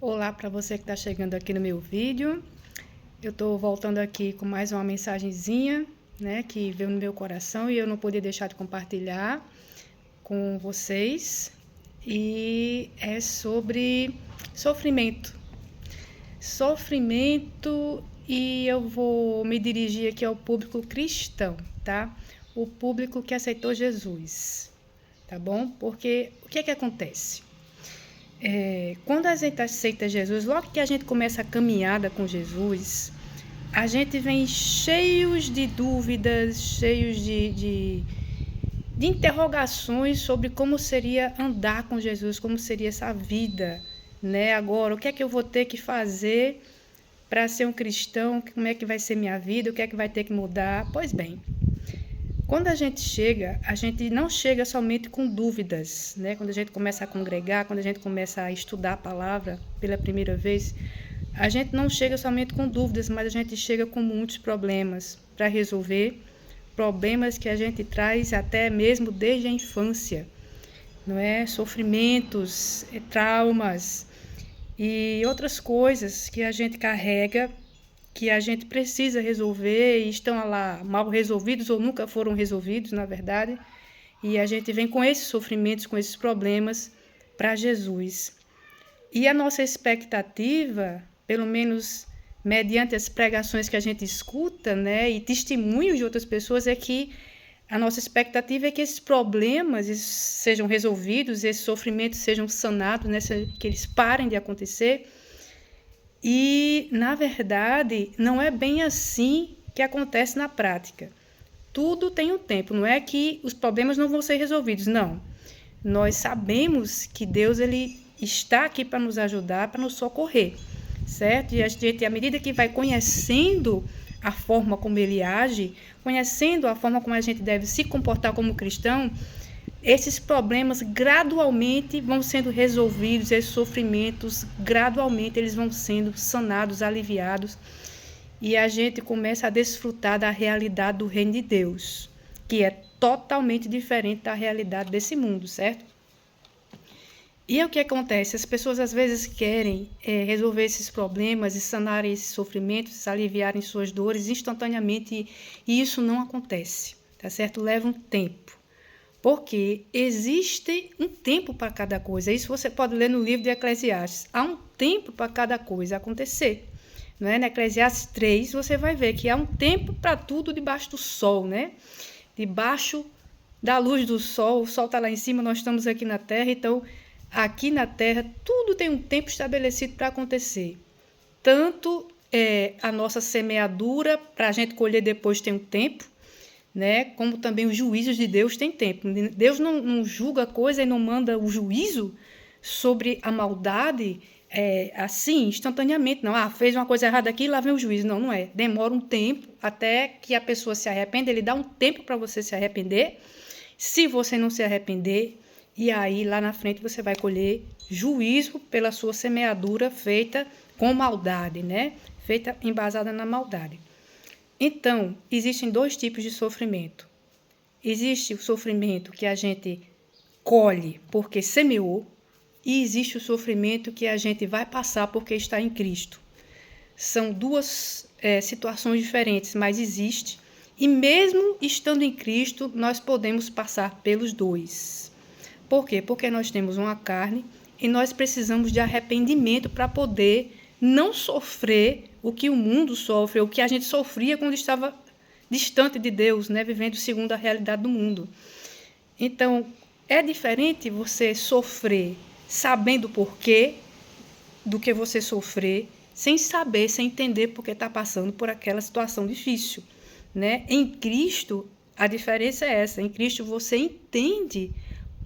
Olá para você que está chegando aqui no meu vídeo. Eu estou voltando aqui com mais uma mensagenzinha, né, que veio no meu coração e eu não podia deixar de compartilhar com vocês. E é sobre sofrimento. Sofrimento, e eu vou me dirigir aqui ao público cristão, tá? O público que aceitou Jesus, tá bom? Porque o que é que acontece? Quando a gente aceita Jesus, logo que a gente começa a caminhada com Jesus, a gente vem cheios de dúvidas, cheios de interrogações sobre como seria andar com Jesus, como seria essa vida, né? Agora, o que é que eu vou ter que fazer para ser um cristão? Como é que vai ser minha vida? O que é que vai ter que mudar? Pois bem, quando a gente não chega somente com dúvidas, né? Quando a gente começa a congregar, quando a gente começa a estudar a palavra pela primeira vez, a gente não chega somente com dúvidas, mas a gente chega com muitos problemas para resolver, problemas que a gente traz até mesmo desde a infância, não é? Sofrimentos, traumas e outras coisas que a gente carrega, que a gente precisa resolver e estão lá mal resolvidos ou nunca foram resolvidos, na verdade. E a gente vem com esses sofrimentos, com esses problemas para Jesus. E a nossa expectativa, pelo menos mediante as pregações que a gente escuta, né, e testemunhos de outras pessoas, é que a nossa expectativa é que esses problemas sejam resolvidos, esses sofrimentos sejam sanados, né, que eles parem de acontecer. E, na verdade, não é bem assim que acontece na prática. Tudo tem um tempo, não é que os problemas não vão ser resolvidos, não. Nós sabemos que Deus ele está aqui para nos ajudar, para nos socorrer, certo? E a gente, à medida que vai conhecendo a forma como ele age, conhecendo a forma como a gente deve se comportar como cristão, esses problemas gradualmente vão sendo resolvidos, esses sofrimentos gradualmente eles vão sendo sanados, aliviados, e a gente começa a desfrutar da realidade do reino de Deus, que é totalmente diferente da realidade desse mundo, certo? E o que acontece? As pessoas às vezes querem resolver esses problemas e sanar esses sofrimentos, aliviarem suas dores instantaneamente, e isso não acontece, tá certo? Leva um tempo. Porque existe um tempo para cada coisa. Isso você pode ler no livro de Eclesiastes. Há um tempo para cada coisa acontecer. Não é? Na Eclesiastes 3, você vai ver que há um tempo para tudo debaixo do sol, né? Debaixo da luz do sol. O sol está lá em cima, nós estamos aqui na terra. Então, aqui na terra, tudo tem um tempo estabelecido para acontecer. Tanto a nossa semeadura, para a gente colher depois, tem um tempo, né? Como também os juízos de Deus têm tempo. Deus não julga a coisa e não manda o juízo sobre a maldade assim, instantaneamente. Não, fez uma coisa errada aqui e lá vem o juízo. Não, não é. Demora um tempo até que a pessoa se arrependa. Ele dá um tempo para você se arrepender. Se você não se arrepender, e aí lá na frente você vai colher juízo pela sua semeadura feita com maldade, né? Feita embasada na maldade. Então, existem dois tipos de sofrimento. Existe o sofrimento que a gente colhe porque semeou, e existe o sofrimento que a gente vai passar porque está em Cristo. São duas situações diferentes, mas existe. E mesmo estando em Cristo, nós podemos passar pelos dois. Por quê? Porque nós temos uma carne e nós precisamos de arrependimento para poder não sofrer o que o mundo sofre, o que a gente sofria quando estava distante de Deus, né, vivendo segundo a realidade do mundo. Então, é diferente você sofrer sabendo o porquê do que você sofrer sem saber, sem entender porque está passando por aquela situação difícil, né? Em Cristo, a diferença é essa. Em Cristo, você entende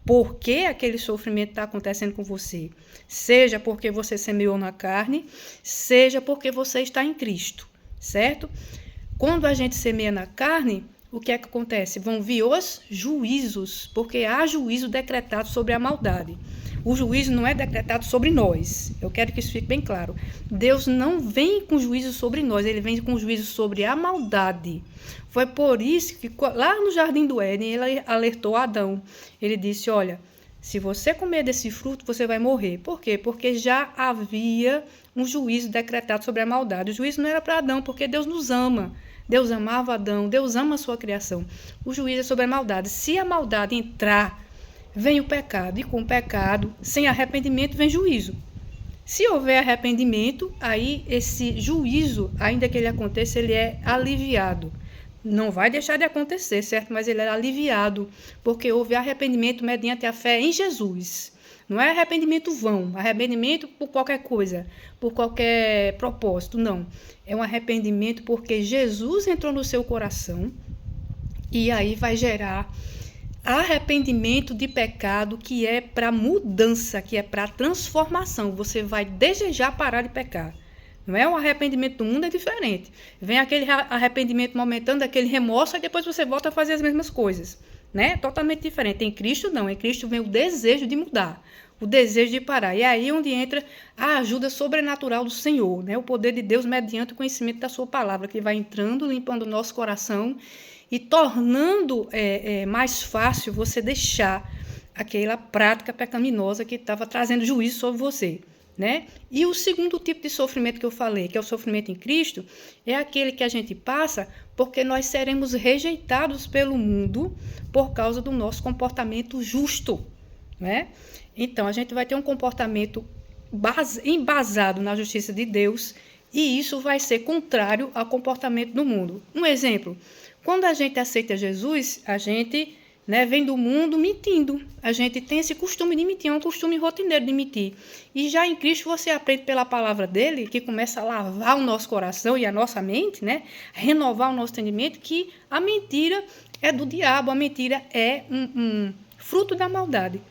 por que aquele sofrimento está acontecendo com você. Seja porque você semeou na carne, seja porque você está em Cristo, certo? Quando a gente semeia na carne, o que é que acontece? Vão vir os juízos, porque há juízo decretado sobre a maldade. O juízo não é decretado sobre nós. Eu quero que isso fique bem claro. Deus não vem com juízo sobre nós, ele vem com juízo sobre a maldade. Foi por isso que lá no Jardim do Éden ele alertou Adão. Ele disse, olha, Se você comer desse fruto, você vai morrer. Por quê? Porque já havia um juízo decretado sobre a maldade. O juízo não era para Adão, porque Deus nos ama. Deus amava Adão, Deus ama a sua criação. O juízo é sobre a maldade. Se a maldade entrar, vem o pecado. E com o pecado, sem arrependimento, vem juízo. Se houver arrependimento, aí esse juízo, ainda que ele aconteça, ele é aliviado. Não vai deixar de acontecer, certo? Mas ele é aliviado, porque houve arrependimento mediante a fé em Jesus. Não é arrependimento vão, arrependimento por qualquer coisa, por qualquer propósito, não. É um arrependimento porque Jesus entrou no seu coração e aí vai gerar arrependimento de pecado, que é para mudança, que é para transformação. Você vai desejar parar de pecar. Não é? O arrependimento do mundo é diferente. Vem aquele arrependimento momentâneo, aquele remorso, e depois você volta a fazer as mesmas coisas. Né? Totalmente diferente. Em Cristo, não. Em Cristo vem o desejo de mudar, o desejo de parar. E é aí onde entra a ajuda sobrenatural do Senhor, né? O poder de Deus mediante o conhecimento da sua palavra, que vai entrando, limpando o nosso coração e tornando mais fácil você deixar aquela prática pecaminosa que estava trazendo juízo sobre você. Né? E o segundo tipo de sofrimento que eu falei, que é o sofrimento em Cristo, é aquele que a gente passa porque nós seremos rejeitados pelo mundo por causa do nosso comportamento justo. Né? Então, a gente vai ter um comportamento embasado na justiça de Deus e isso vai ser contrário ao comportamento do mundo. Um exemplo, quando a gente aceita Jesus, a gente vem do mundo mentindo. A gente tem esse costume de mentir, é um costume rotineiro de mentir. E já em Cristo você aprende pela palavra dele, que começa a lavar o nosso coração e a nossa mente, né? Renovar o nosso entendimento, que a mentira é do diabo, a mentira é um fruto da maldade.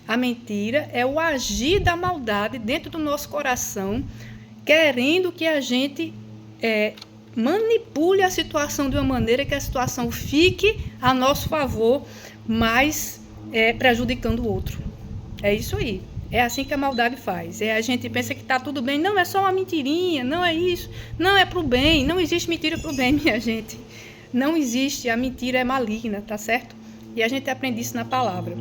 A mentira é o agir da maldade dentro do nosso coração, querendo que a gente manipule a situação de uma maneira que a situação fique a nosso favor, mas prejudicando o outro. É isso aí. É assim que a maldade faz. A gente pensa que está tudo bem. Não, é só uma mentirinha. Não é isso. Não, é para o bem. Não existe mentira para o bem, minha gente. Não existe. A mentira é maligna, tá certo? E a gente aprende isso na palavra.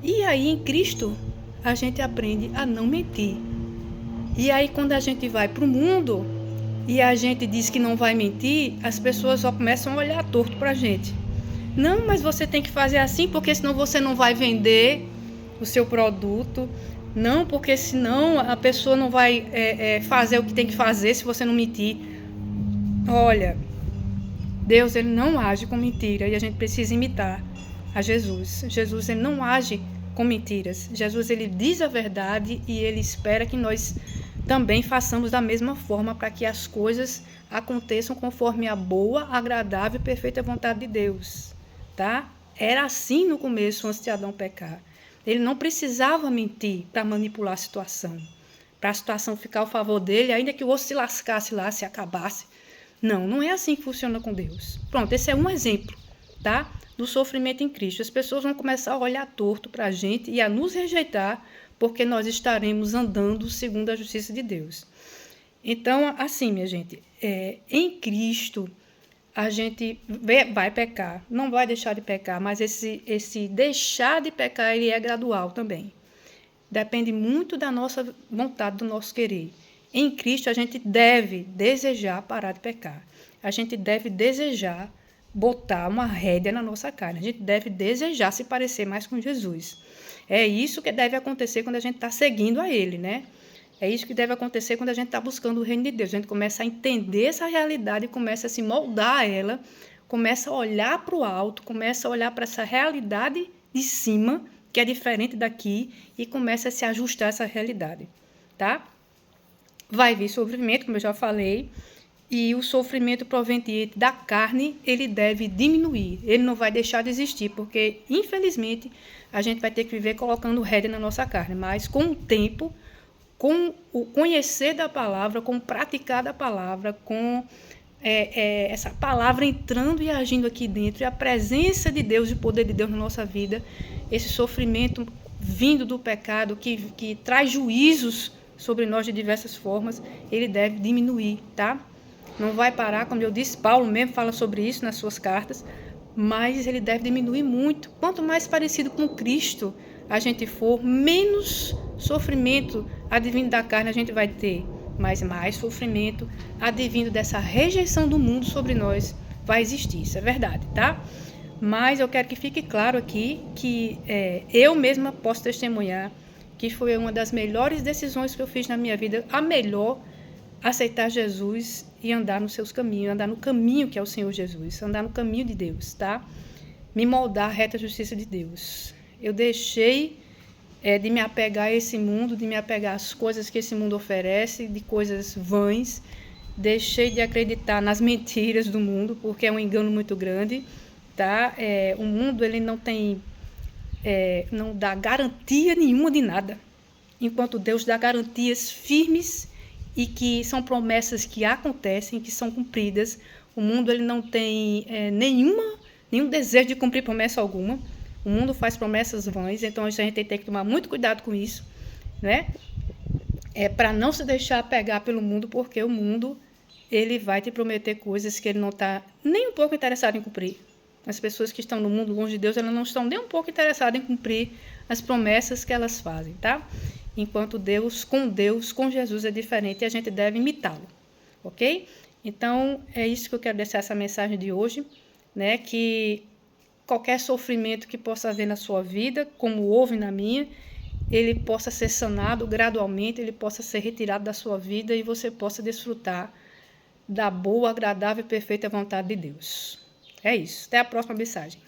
E aí, em Cristo, a gente aprende a não mentir. E aí, quando a gente vai para o mundo e a gente diz que não vai mentir, as pessoas só começam a olhar torto para a gente. Não, mas você tem que fazer assim, porque senão você não vai vender o seu produto. Não, porque senão a pessoa não vai fazer o que tem que fazer se você não mentir. Olha, Deus ele não age com mentira e a gente precisa imitar a Jesus. Jesus ele não age com mentiras. Jesus ele diz a verdade e ele espera que nós também façamos da mesma forma para que as coisas aconteçam conforme a boa, agradável e perfeita vontade de Deus, tá? Era assim no começo, antes de Adão pecar. Ele não precisava mentir para manipular a situação, para a situação ficar ao favor dele, ainda que o outro se lascasse lá, se acabasse. Não, não é assim que funciona com Deus. Pronto, esse é um exemplo, tá? Do sofrimento em Cristo. As pessoas vão começar a olhar torto para a gente e a nos rejeitar, porque nós estaremos andando segundo a justiça de Deus. Então, assim, minha gente, em Cristo, a gente vai pecar, não vai deixar de pecar, mas esse deixar de pecar, ele é gradual também. Depende muito da nossa vontade, do nosso querer. Em Cristo, a gente deve desejar parar de pecar. A gente deve desejar botar uma rédea na nossa carne. A gente deve desejar se parecer mais com Jesus. É isso que deve acontecer quando a gente está seguindo a Ele, né? É isso que deve acontecer quando a gente está buscando o reino de Deus. A gente começa a entender essa realidade, começa a se moldar a ela, começa a olhar para o alto, começa a olhar para essa realidade de cima, que é diferente daqui, e começa a se ajustar a essa realidade, tá? Vai vir sofrimento, como eu já falei, e o sofrimento proveniente da carne, ele deve diminuir, ele não vai deixar de existir, porque, infelizmente, a gente vai ter que viver colocando rédea na nossa carne, mas com o tempo, com o conhecer da palavra, com o praticar da palavra, com essa palavra entrando e agindo aqui dentro, e a presença de Deus e o poder de Deus na nossa vida, esse sofrimento vindo do pecado, que traz juízos sobre nós de diversas formas, ele deve diminuir, tá? Não vai parar, como eu disse, Paulo mesmo fala sobre isso nas suas cartas, mas ele deve diminuir muito. Quanto mais parecido com Cristo a gente for, menos sofrimento advindo da carne a gente vai ter, mas mais sofrimento advindo dessa rejeição do mundo sobre nós vai existir. Isso é verdade, tá? Mas eu quero que fique claro aqui que eu mesma posso testemunhar que foi uma das melhores decisões que eu fiz na minha vida, a melhor, aceitar Jesus e andar nos seus caminhos, andar no caminho que é o Senhor Jesus, andar no caminho de Deus, tá? Me moldar a reta justiça de Deus. Eu deixei de me apegar a esse mundo, de me apegar às coisas que esse mundo oferece, de coisas vãs. Deixei de acreditar nas mentiras do mundo, porque é um engano muito grande, tá? O mundo ele não dá garantia nenhuma de nada, enquanto Deus dá garantias firmes e que são promessas que acontecem, que são cumpridas. O mundo ele não tem nenhum desejo de cumprir promessa alguma. O mundo faz promessas vãs, então a gente tem que tomar muito cuidado com isso, né? Para não se deixar pegar pelo mundo, porque o mundo ele vai te prometer coisas que ele não está nem um pouco interessado em cumprir. As pessoas que estão no mundo longe de Deus, elas não estão nem um pouco interessadas em cumprir as promessas que elas fazem, tá? Enquanto Deus, com Jesus é diferente e a gente deve imitá-lo, ok? Então, é isso que eu quero deixar essa mensagem de hoje, né? Que qualquer sofrimento que possa haver na sua vida, como houve na minha, ele possa ser sanado gradualmente, ele possa ser retirado da sua vida e você possa desfrutar da boa, agradável e perfeita vontade de Deus. É isso. Até a próxima mensagem.